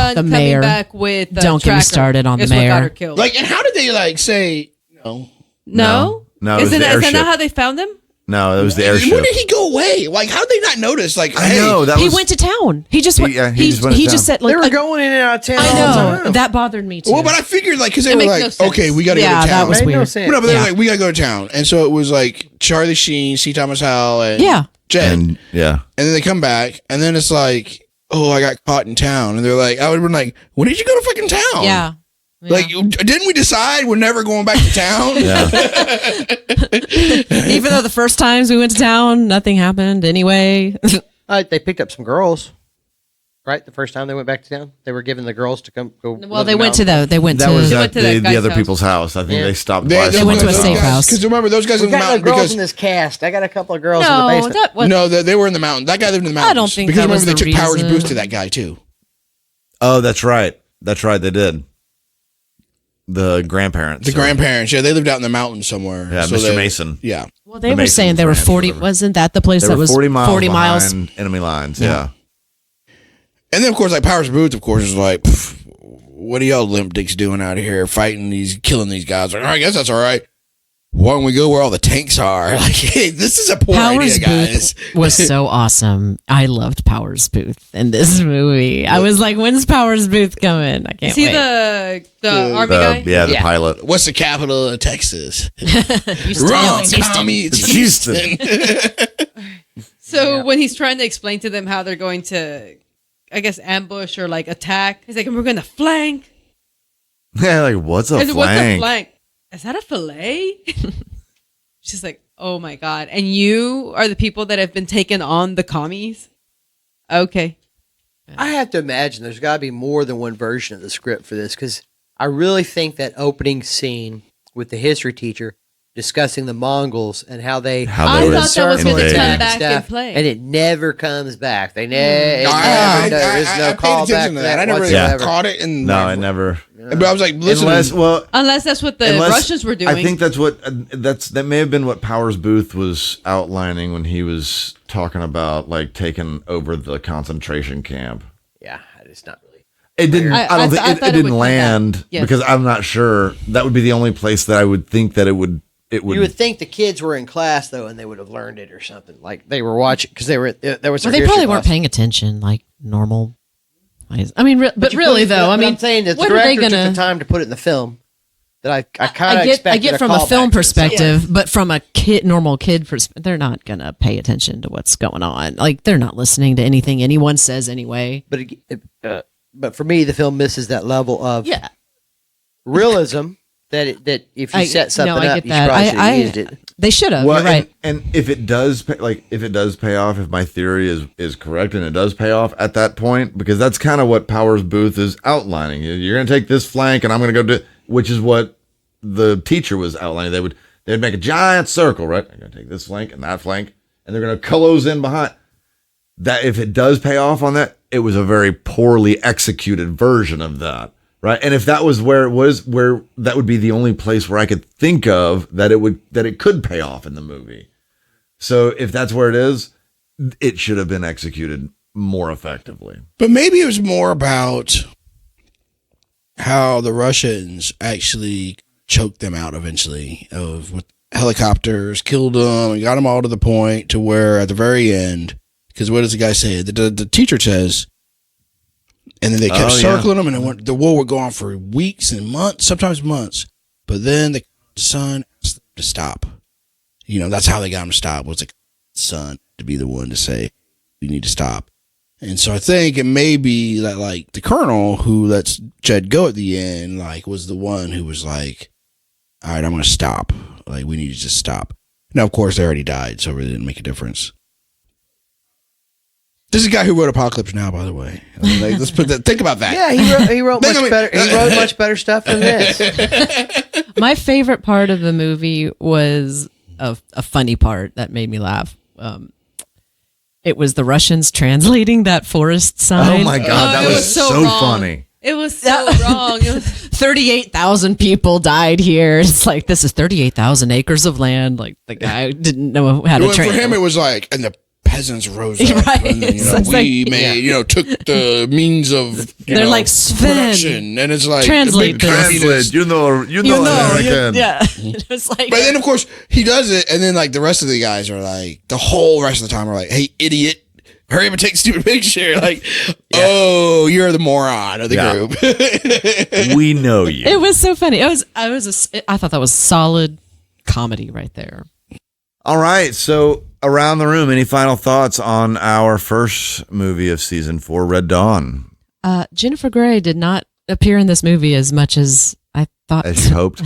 the coming mayor. back with the Don't get me tractor started on the is what mayor. got her killed. Like, and how did they like say no? no, No, it was isn't the that airship. not how they found him? No, it was the When airship. did he go away? Like, how did they not notice? Like, I hey, know that He was. went to town. He just went. yeah, he just went to town. said like They were going in and out of town. I all the know time. that bothered me too. Well, but I figured like because they It were makes like, no sense. okay, we got to Yeah, go to town. that was Made no weird. sense. No, but they're Yeah. like, we got to go to town, and so it was like Charlie Sheen, C. Thomas Howell, and Yeah. Jet, and yeah, and then they come back, and then it's like, oh, I got caught in town, and they're like, I would have been like, when did you go to fucking town? yeah. Like, didn't we decide we're never going back to town? yeah. Even though the first times we went to town, nothing happened anyway. They picked up some girls, right? The first time they went back to town, they were giving the girls to come go. Well, they went to That was They at went to that the guy's other house. people's house. I think Yeah. they stopped They by. went to a someone's safe house. Because remember, those guys We in the got no mountain. girls Because in this cast. I got a couple of girls in the No, basement. that was no, they were in the mountain. That guy lived in the mountains. I don't think because that was remember they the took Powers reason. Booth to that guy too. Oh, that's right. That's right. They did. The grandparents. The grandparents, yeah, they lived out in the mountains somewhere. Yeah, So Mr. they- Mason. Yeah, Well, they The were Masons saying they were Ranch, 40. whatever. Wasn't that the place They that were was 40 miles, 40 miles? behind enemy lines. Yeah. and then of course, like Powers Booth, of course, is like, "Pff, what are y'all limp dicks doing out of here fighting killing these guys? Like, I guess that's all right. Why don't we go where all the tanks are? Like, hey, this is a poor Powers idea, guys. Booth was so awesome. I loved Powers Booth in this movie. I was like, when's Powers Booth coming? I can't Is he wait. the army guy? Yeah, the Yeah. pilot. What's the capital of Texas? Houston. Wrong, It's Houston. Tommy. It's It's Houston. Houston. So when he's trying to explain to them how they're going to, I guess, ambush or like attack, he's like, "We're going to flank." Yeah, like what's a I said, "What's a flank? flank? Is that a fillet?" She's like, "Oh my god!" And you are the people that have been taken on the commies. Okay. I have to imagine there's got to be more than one version of the script for this because I really think that opening scene with the history teacher discussing the Mongols and how they I were thought that was going to invaded. come and back and stuff, play. and it never comes back. They I there's no paid call back attention to that. I never whatsoever. caught it. And No, I never. But I was like, listen. Unless that's what the Russians were doing. I think that's what that may have been what Powers Booth was outlining when he was talking about like taking over the concentration camp. Yeah, it's not really. It didn't. I I don't think thought it it would didn't come land back. Yes. because I'm not sure. That would be the only place that I would think that it would. It would. You would think the kids were in class though, and they would have learned it or something. Like they were watching because there was. Well, their they history probably weren't class. paying attention like normal. I mean, but you really put- though, I but mean, I'm saying that the what are they director gonna? took the time to put it in the film. That I kind of I expected. get from a film perspective, but from a normal kid perspective, they're not gonna pay attention to what's going on. Like they're not listening to anything anyone says anyway. But for me, the film misses that level of Yeah, realism that if you set something I up, get you that. probably should have used it. They should have. Well, You're right. and if it does pay off, if my theory is correct and it does pay off at that point, because that's kind of what Powers Booth is outlining. You're going to take this flank and I'm going to go do, which is what the teacher was outlining. They'd make a giant circle, right? They're going to take this flank and that flank, and they're going to close in behind. That if it does pay off on that, it was a very poorly executed version of that, right? And if that was where it was, where that would be the only place where I could think of that it could pay off in the movie. So if that's where it is, it should have been executed more effectively. But maybe it was more about how the Russians actually choked them out eventually of with helicopters, killed them, and got them all to the point to where at the very end, because what does the guy say? The teacher says, and then they kept circling them, and the war would go on for weeks and months, sometimes months. But then the son asked them to stop. You know, that's how they got him to stop, was the son to be the one to say, we need to stop. And so I think it may be that, like, the colonel who lets Jed go at the end, like, was the one who was like, all right, I'm going to stop. Like, we need to just stop. Now, of course, they already died, so it really didn't make a difference. This is a guy who wrote Apocalypse Now, by the way. I mean, like, let's put that. Think about that. Yeah, he wrote much better. He wrote much better stuff than this. My favorite part of the movie was a funny part that made me laugh. It was the Russians translating that forest sign. Oh my God, that it was so wrong. funny. It was so wrong. It was 38,000 people died here. It's like, this is 38,000 acres of land. Like, the guy didn't know how to Well, train. for him, it was like, and the peasants rose up. Right. And, you know, So it's we like- made, you know, took the means of, They're like, Sven, production. And it's like, translate the big this. communist- Translate, you know American. yeah. It was like, But then, of course, he does it, and then, like, the rest of the guys are like, the whole rest of the time are like, hey, idiot, hurry up and take a stupid picture. Like, oh, you're the moron of the group. We know you. it was so funny. I thought that was solid comedy right there. All right, so around the room, any final thoughts on our first movie of season 4, Red Dawn? Jennifer Grey did not appear in this movie as much as I thought. As you hoped?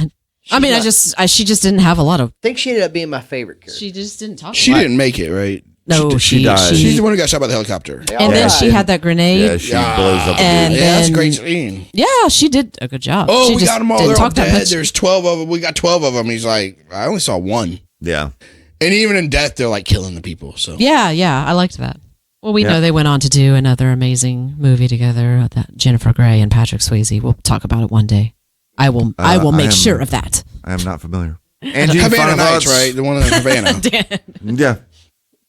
I mean, she just didn't have a lot of. I think she ended up being my favorite character. She just didn't talk. She a lot. didn't make it, right? No, she died. She's the one who got shot by the helicopter. And then she had that grenade. Yeah, she blows up. And Yeah, that's a then- great scene. Yeah, she did a good job. Oh, she we just got them all. didn't They're all talk that dead. much. There's 12 of them. We got 12 of them. He's like, I only saw one. Yeah. And even in death, they're like killing the people. So Yeah, I liked that. Well, we know they went on to do another amazing movie together. That Jennifer Grey and Patrick Swayze. We'll talk about it one day. I will make sure of that. I am not familiar. Angie, Havana final Nights, thoughts? right? The one in Havana. Yeah.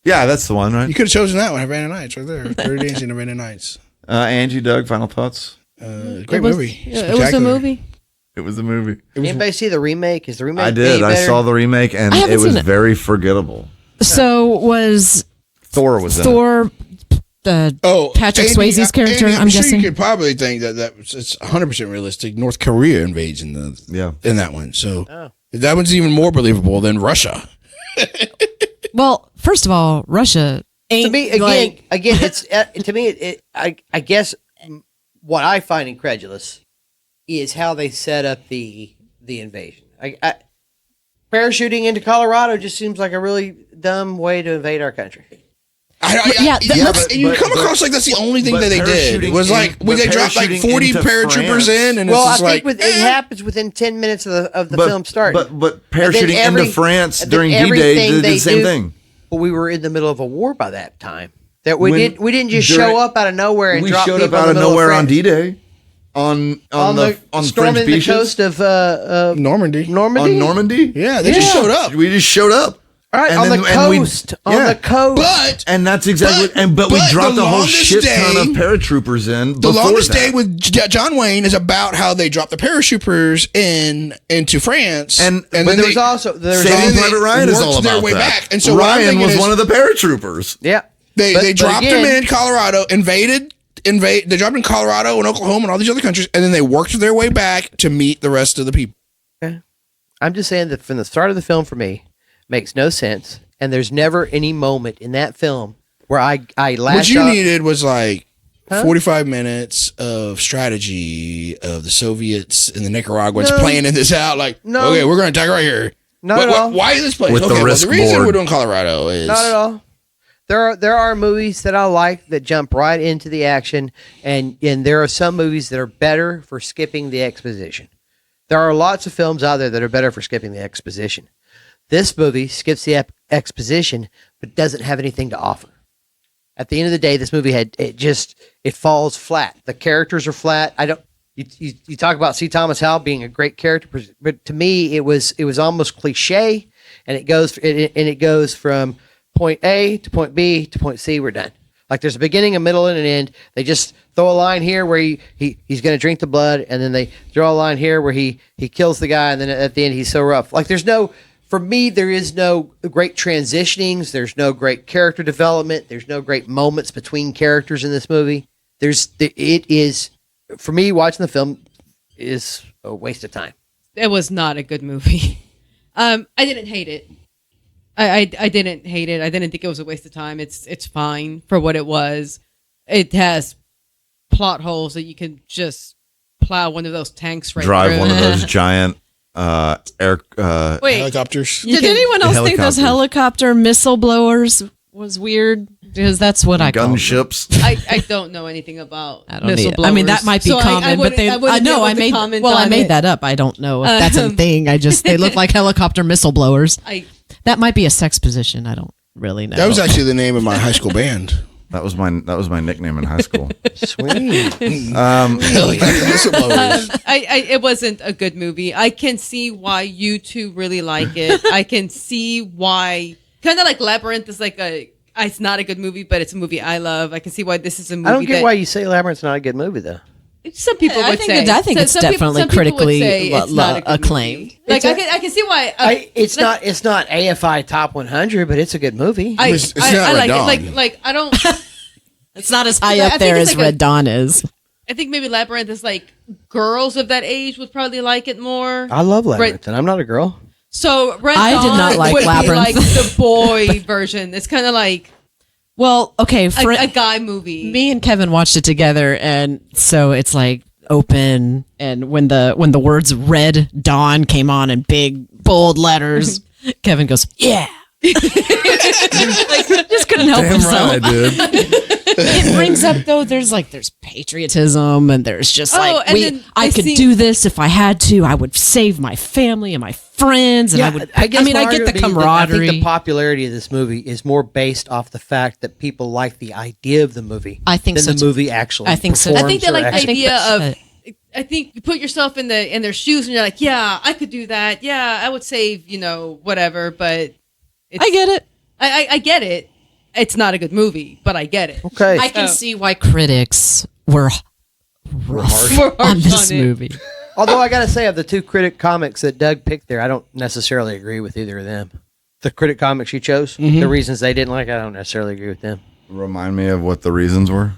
Yeah, that's the one, right? You could have chosen that one, Havana Nights, right there. 30 Days in Havana Nights. Angie, Doug, final thoughts? Great movie. It was a Spectacular. movie. It was the movie. Anybody see the remake? Is the remake? I did. any I better? saw the remake, and I haven't it was seen it. very forgettable. So was Thor was in it. Thor the Patrick Swayze's character? Andy, I'm sure guessing. you could probably think that it's 100% realistic. North Korea invades in that one, so that one's even more believable than Russia. Well, first of all, Russia ain't To me, it's to me. I guess what I find incredulous is how they set up the invasion. Parachuting into Colorado just seems like a really dumb way to invade our country. But you come across like that's the only thing that they did. It was like when they dropped like 40 paratroopers in, and Well, it's I just think like it happens within 10 minutes of the film starting. But parachuting into France and then during D-Day everything did they the same do- thing. But we were in the middle of a war by that time. That we When- didn't just during- show up out of nowhere and We drop showed people up out in of the middle nowhere on France. D-Day. On storming French the beaches. coast of Normandy. Normandy. On Normandy? Yeah, they just showed up. We just showed up. All right, And on then- the and we- coast. On yeah. the coast. But And that's exactly but we but dropped the a whole longest shit ton day- of paratroopers in the before longest that. day with John Wayne is about how they dropped the paratroopers into France, And- but then there was also Saving Private Ryan is worked all their about way that. back. And so what I'm Ryan thinking was is- one of the paratroopers. yeah. They But dropped again- them in Colorado, they dropped in Colorado and Oklahoma and all these other countries, and then they worked their way back to meet the rest of the people. I'm just saying that from the start of the film for me makes no sense, and there's never any moment in that film where I What latched you on. needed was like 45 minutes of strategy of the Soviets and the Nicaraguans planning this out. Like, okay, we're going to attack right here. Not at all. Why is this place? With the risk the reason board. we're doing Colorado is Not at all. There are movies that I like that jump right into the action, and there are some movies that are better for skipping the exposition. There are lots of films out there that are better for skipping the exposition. This movie skips the exposition, but doesn't have anything to offer. At the end of the day, this movie it falls flat. The characters are flat. You talk about C. Thomas Howell being a great character, but to me, it was almost cliche, and it goes from point A to point B to point C. We're done. Like there's a beginning, a middle, and an end. They just throw a line here where he's going to drink the blood, and then they throw a line here where he kills the guy, and then at the end he's so rough. Like for me, there is no great transitionings. There's no great character development. There's no great moments between characters in this movie. For me, watching the film is a waste of time. It was not a good movie. I didn't hate it. I didn't hate it. I didn't think it was a waste of time. It's fine for what it was. It has plot holes that you can just plow one of those tanks right Drive through. one of those giant Wait, helicopters. Did anyone else think those Helicopters. helicopter missile blowers was weird? Because that's what I call them. gunships. I don't know anything about I don't missile need it. blowers. I mean, that might be So common, but wouldn't- they. wouldn't be know able I to made. comment Well, I on made it. that up. I don't know if that's a thing. They look like helicopter missile blowers. That might be a sex position. I don't really know. That was actually the name of my high school band. That was my nickname in high school. Sweet. Whistleblowers. It wasn't a good movie. I can see why you two really like it. I can see why, kind of like Labyrinth is it's not a good movie, but it's a movie I love. I can see why this is a movie. I don't get why you say Labyrinth's not a good movie, though. Some people I would think say. I think it's Some people- definitely some people would critically say it's not a good acclaimed. movie. Like I can see why. It's not AFI top 100, but it's a good movie. It's not I like Red Dawn. it. Like I don't. It's not as high I up think there it's as like Red Dawn is. I think maybe Labyrinth is like girls of that age would probably like it more. I love Labyrinth, and I'm not a girl. So Red I Dawn did not like would Labyrinth. be like the boy version. It's kind of like Well, okay, for a guy movie. me and Kevin watched it together, and so it's like open, and when the words Red Dawn came on in big bold letters, Kevin goes, "Yeah." Like, just couldn't help Damn himself. right I did. It brings up though. There's patriotism, and there's just and then I I could see- do this if I had to. I would save my family and my friends, and I would. I guess mean, my I get the argument is that camaraderie. I think the popularity of this movie is more based off the fact that people like the idea of the movie. I think than so the too. movie actually. I think so. I think they performs or like the actually- idea that's of. I think you put yourself in their shoes, and you're like, yeah, I could do that. Yeah, I would save whatever. But I get it. I get it. It's not a good movie, but I get it. Okay. I can see why critics were rough We're harsh on this on it. movie. Although I got to say, of the two critic comics that Doug picked there, I don't necessarily agree with either of them. The critic comics you chose, the reasons they didn't like, I don't necessarily agree with them. Remind me of what the reasons were.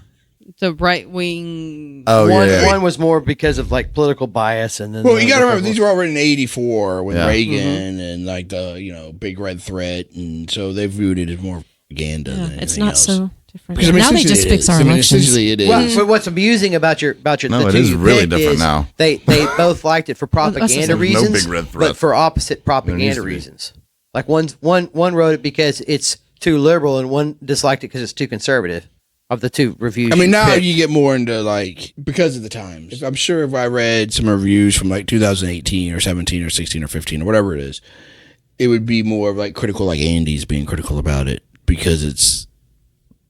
The right wing. Oh yeah. One was more because of like political bias, and then Well, the you got to other remember these were all written in '84 with Yeah. Reagan and like the big red threat, and so they viewed it as more propaganda. than It's anything not else. so different. Because I mean, Now they essentially just it fix is. our I mean, elections. essentially it is. Well, but what's amusing about your No, the it two is you really picked different is now. They both liked it for propaganda There's no reasons, big red threat. but for opposite There needs propaganda to be. reasons. Like one wrote it because it's too liberal, and one disliked it because it's too conservative. Of the two reviews, I mean, now picked. you get more into like because of the times. I'm sure if I read some reviews from like 2018 or 17 or 16 or 15 or whatever it is, it would be more of like critical, like Andy's being critical about it because it's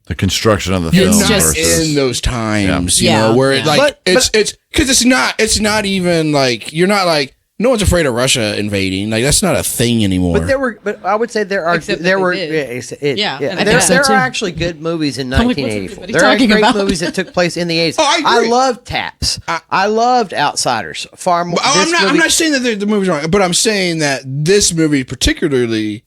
The construction of the you're film not versus in those times, Yeah. you know, where Yeah. it, like But- it's because it's not even like you're not like no one's afraid of Russia invading. Like that's not a thing anymore. But I would say there are Except that there they were did. Yeah, and I there, think so, there too. are actually good movies in Like, what's 1984. everybody There are talking great about? movies that took place in the 80s. Oh, I agree. loved Taps. I loved Outsiders far more. Well, this I'm movie- not saying that the movie's wrong, but I'm saying that this movie particularly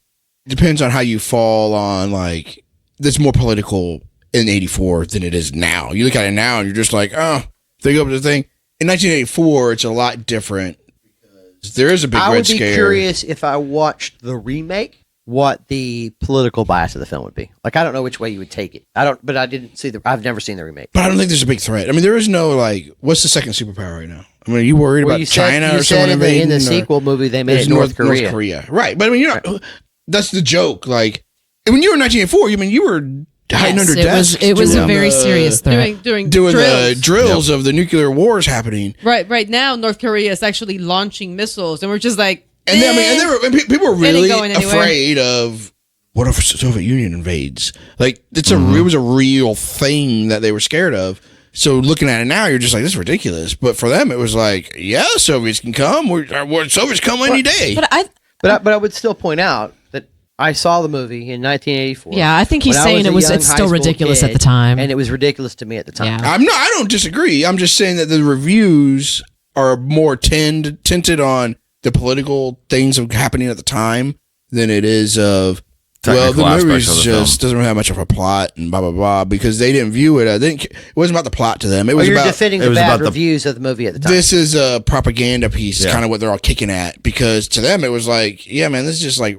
depends on how you fall on like that's more political in '84 than it is now. You look at it now and you're just like, oh, they go up to the thing. In 1984, it's a lot different because there is a big I red would be scare. curious if I watched the remake what the political bias of the film would be. Like, I don't know which way you would take it. But I didn't see I've never seen the remake. But I don't think there's a big threat. I mean, there is no, like, what's the second superpower right now? I mean, are you worried about China or someone invading? In the sequel movie, they made it North Korea. North Korea. Right. But I mean, that's the joke. Like, when you were in 1984, you were hiding under desks. It was a very serious threat. Doing the drills of the nuclear wars happening. Right now, North Korea is actually launching missiles, and we're just like, people were really afraid of what if the Soviet Union invades? Like, it was a real thing that they were scared of. So looking at it now, you're just like, this is ridiculous. But for them, it was like, yeah, Soviets can come. Soviets come any day. But I would still point out that I saw the movie in 1984. Yeah, I think he's saying it's still ridiculous at the time, and it was ridiculous to me at the time. Yeah. I don't disagree. I'm just saying that the reviews are more tinted on the political things happening at the time than it is of, well, the movie just doesn't really have much of a plot and blah blah blah, because they didn't view it. It wasn't about the plot to them. It was about defending the bad reviews of the movie at the time. This is a propaganda piece, kind of what they're all kicking at, because to them it was like, yeah, man, this is just like,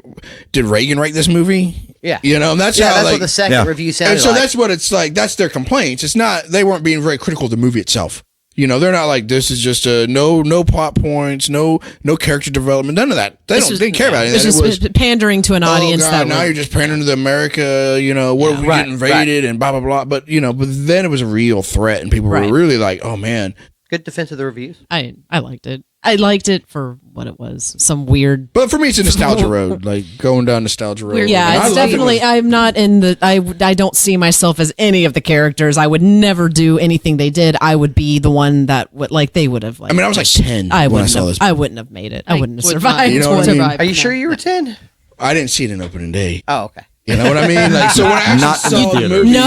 did Reagan write this movie? Yeah, and that's what the second review sounded and so like. That's what it's like. That's their complaints. It's not, they weren't being very critical of the movie itself. They're not like, this is just no plot points, no character development, none of that. They didn't care about it. It was just pandering to an audience. Now you're just pandering to the America, what we get invaded and blah, blah, blah. But then it was a real threat, and people were really like, oh, man. Good defense of the reviews. I liked it. I liked it for what it was. Some weird. But for me, it's a nostalgia road, like going down nostalgia road. Yeah, it's definitely. I'm not in the. I don't see myself as any of the characters. I would never do anything they did. I would be the one that would, like, they would have. Like, I mean, I was like 10 when I saw this. I wouldn't have made it. I wouldn't have survived. You know what I mean? Are you sure you were 10? I didn't see it in opening day. Oh, okay. You know what I mean? Like, so when I actually saw the movie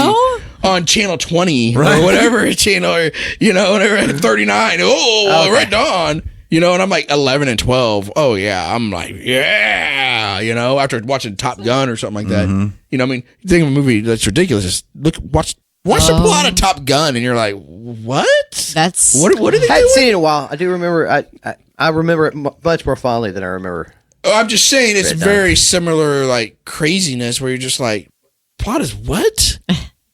on channel 20 or whatever channel, or whatever 39, Red Dawn. And I'm like 11 and 12. Oh, yeah. I'm like, yeah. After watching Top Gun or something like that. I mean, you think of a movie that's ridiculous. Just watch the plot of Top Gun, and you're like, what? That's what are they doing? I hadn't seen it in a while. I do remember. I remember it much more fondly than I remember. I'm just saying it's very similar, like, craziness where you're just like, plot is what?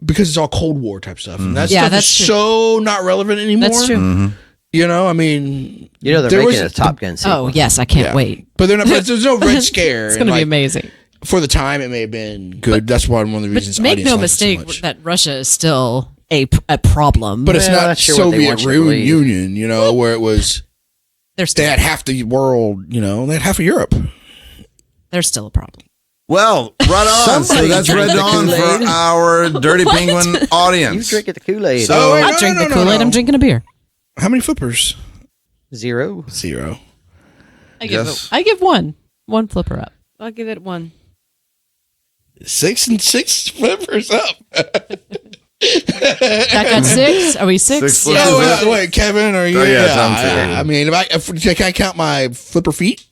Because it's all Cold War type stuff. And that stuff is so not relevant anymore. That's true. I mean, they're making a Top Gun sequel. Oh yes, I can't wait. But there's no Red Scare. It's going to be amazing. For the time, it may have been good. That's one of the reasons. But make no mistake that Russia is still a problem. But it's not Soviet Union, where it was. They had half the world. They had half of Europe. There's still a problem. Well, right on. So that's Red Dawn for our Dirty Penguin audience. You drinking the Kool-Aid. So, I'm not drinking the Kool-Aid. I'm drinking a beer. How many flippers? 0. I give one flipper up. I'll give it 1. 6 and 6 flippers up. That got 6. Are we 6? Yeah. Wait, Kevin, are you? I mean, can I count my flipper feet?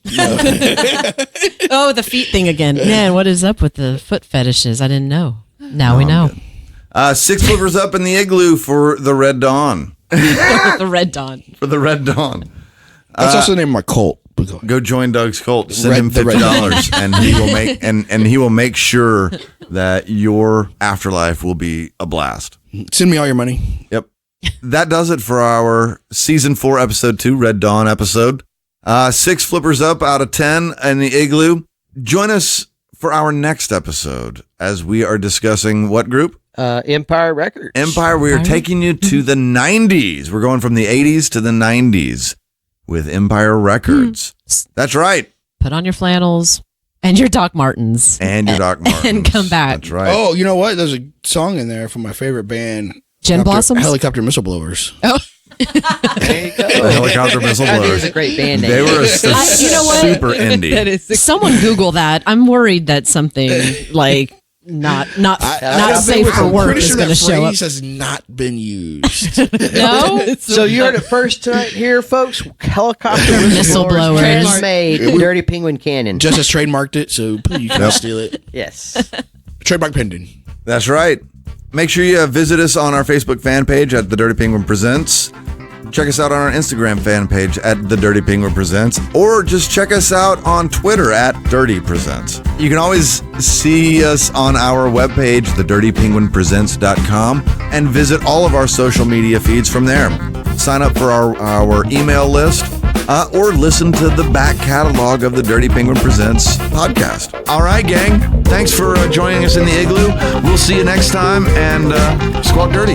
Oh, the feet thing again. Man, what is up with the foot fetishes? I didn't know. Now we know. 6 flippers up in the igloo for the Red Dawn. The Red Dawn. For the Red Dawn. That's also the name of my cult. Go join Doug's cult. Send him $50, and he will make sure that your afterlife will be a blast. Send me all your money. Yep. That does it for our season 4, episode 2, Red Dawn episode. 6 flippers up out of 10 in the igloo. Join us for our next episode as we are discussing what group? Empire Records. Empire. We are taking you to the 90s. We're going from the 80s to the 90s with Empire Records. That's right. Put on your flannels and your Doc Martens. And your Doc Martens. And come back. That's right. Oh, you know what? There's a song in there from my favorite band. Gin Blossoms? Helicopter Missile Blowers. Oh. There you go. The Helicopter Missile That Blowers. is a great band name. They were you know what? super indie. Someone Google that. I'm worried that something like not safe for work is going to show up. Has not been used. No. So you heard it first tonight here, folks. Helicopter Missile blowers. Handmade. Dirty Penguin Cannon. Just has trademarked it, so you can't steal it. Yes. Trademark pending. That's right. Make sure you visit us on our Facebook fan page at The Dirty Penguin Presents. check us out on our Instagram fan page at The Dirty Penguin Presents, or just check us out on Twitter at Dirty Presents. You can always see us on our webpage, thedirtypenguinpresents.com, and visit all of our social media feeds from there. Sign up for our email list, or listen to the back catalog of the Dirty Penguin Presents podcast. All right, gang. Thanks for joining us in the igloo. We'll see you next time, and squawk dirty.